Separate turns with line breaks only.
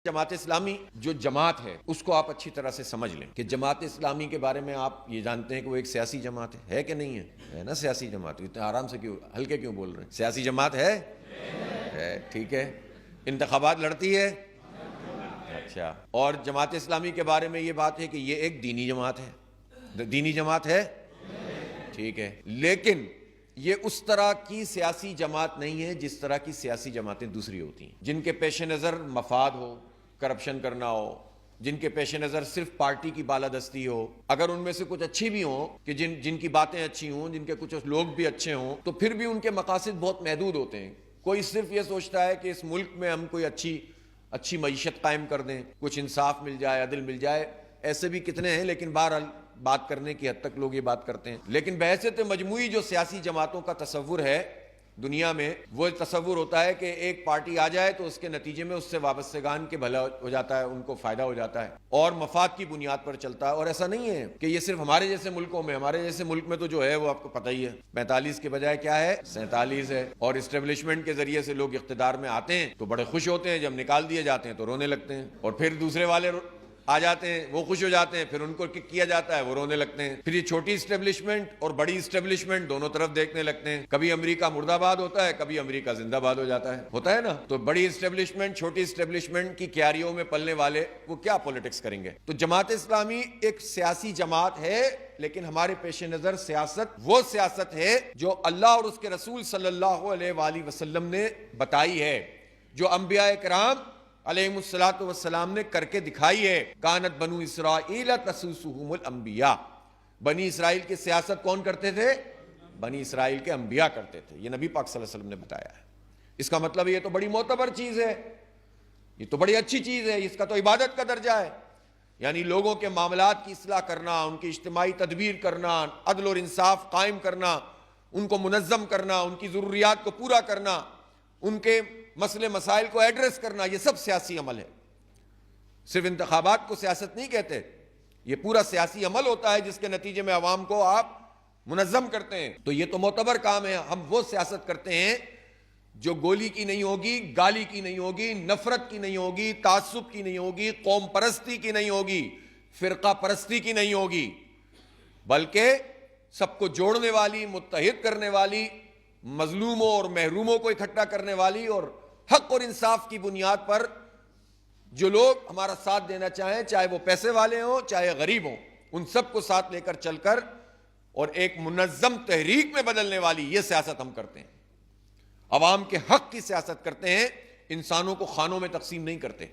جماعت اسلامی جو جماعت ہے اس کو آپ اچھی طرح سے سمجھ لیں کہ جماعت اسلامی کے بارے میں آپ یہ جانتے ہیں کہ وہ ایک سیاسی جماعت ہے کہ نہیں ہے نا؟ سیاسی جماعت. اتنے آرام سے کیوں ہلکے کیوں بول رہے ہیں؟ سیاسی جماعت ہے. ٹھیک ہے. انتخابات لڑتی ہے. اچھا. اور جماعت اسلامی کے بارے میں یہ بات ہے کہ یہ ایک دینی جماعت ہے. دینی جماعت ہے. ٹھیک ہے. لیکن یہ اس طرح کی سیاسی جماعت نہیں ہے جس طرح کی سیاسی جماعتیں دوسری ہوتی ہیں، جن کے پیش نظر مفاد ہو، کرپشن کرنا ہو، جن کے پیش نظر صرف پارٹی کی بالادستی ہو. اگر ان میں سے کچھ اچھی بھی ہوں کہ جن کی باتیں اچھی ہوں، جن کے کچھ لوگ بھی اچھے ہوں، تو پھر بھی ان کے مقاصد بہت محدود ہوتے ہیں. کوئی صرف یہ سوچتا ہے کہ اس ملک میں ہم کوئی اچھی معیشت قائم کر دیں، کچھ انصاف مل جائے، عدل مل جائے. ایسے بھی کتنے ہیں، لیکن بہرحال بات کرنے کی حد تک لوگ یہ بات کرتے ہیں. لیکن بحیثیت مجموعی جو سیاسی جماعتوں کا تصور ہے دنیا میں، وہ تصور ہوتا ہے کہ ایک پارٹی آ جائے تو اس کے نتیجے میں اس سے وابستگان کے بھلا ہو جاتا ہے، ان کو فائدہ ہو جاتا ہے اور مفاد کی بنیاد پر چلتا ہے. اور ایسا نہیں ہے کہ یہ صرف ہمارے جیسے ملکوں میں. ہمارے جیسے ملک میں تو جو ہے وہ آپ کو پتہ ہی ہے، 45 کے بجائے کیا ہے، 47 ہے. اور اسٹیبلشمنٹ کے ذریعے سے لوگ اقتدار میں آتے ہیں تو بڑے خوش ہوتے ہیں، جب نکال دیے جاتے ہیں تو رونے لگتے ہیں. اور پھر دوسرے والے آ جاتے ہیں، وہ خوش ہو جاتے ہیں، پھر ان کو کک کیا جاتا ہے، وہ رونے لگتے ہیں. پھر یہ چھوٹی اسٹیبلشمنٹ اور بڑی اسٹیبلشمنٹ دونوں طرف دیکھنے لگتے ہیں. کبھی امریکہ مردہ آباد ہوتا ہے، کبھی امریکہ زندہ باد ہو جاتا ہے. ہوتا ہے نا؟ تو بڑی اسٹیبلشمنٹ چھوٹی اسٹیبلشمنٹ کی کیاریوں میں پلنے والے وہ کیا پولیٹکس کریں گے؟ تو جماعت اسلامی ایک سیاسی جماعت ہے، لیکن ہمارے پیش نظر سیاست وہ سیاست ہے جو اللہ اور اس کے رسول صلی اللہ علیہ وآلہ وسلم نے بتائی ہے، جو انبیاء کرام علیہ الصلوۃ والسلام نے کر کے دکھائی ہے. کانت بنو اسرائیل تسوسہم الانبیاء. بنی اسرائیل کی سیاست کون کرتے تھے؟ بنی اسرائیل کے انبیاء کرتے تھے. یہ نبی پاک صلی اللہ علیہ وسلم نے بتایا ہے. اس کا مطلب یہ تو بڑی معتبر چیز ہے، یہ تو بڑی اچھی چیز ہے، اس کا تو عبادت کا درجہ ہے. یعنی لوگوں کے معاملات کی اصلاح کرنا، ان کی اجتماعی تدبیر کرنا، عدل اور انصاف قائم کرنا، ان کو منظم کرنا، ان کی ضروریات کو پورا کرنا، ان کے مسئلے مسائل کو ایڈریس کرنا، یہ سب سیاسی عمل ہے. صرف انتخابات کو سیاست نہیں کہتے. یہ پورا سیاسی عمل ہوتا ہے جس کے نتیجے میں عوام کو آپ منظم کرتے ہیں. تو یہ تو معتبر کام ہے. ہم وہ سیاست کرتے ہیں جو گولی کی نہیں ہوگی، گالی کی نہیں ہوگی، نفرت کی نہیں ہوگی، تعصب کی نہیں ہوگی، قوم پرستی کی نہیں ہوگی، فرقہ پرستی کی نہیں ہوگی، بلکہ سب کو جوڑنے والی، متحد کرنے والی، مظلوموں اور محروموں کو اکٹھا کرنے والی، اور حق اور انصاف کی بنیاد پر جو لوگ ہمارا ساتھ دینا چاہیں، چاہے وہ پیسے والے ہوں چاہے غریب ہوں، ان سب کو ساتھ لے کر چل کر اور ایک منظم تحریک میں بدلنے والی یہ سیاست ہم کرتے ہیں. عوام کے حق کی سیاست کرتے ہیں، انسانوں کو خانوں میں تقسیم نہیں کرتے.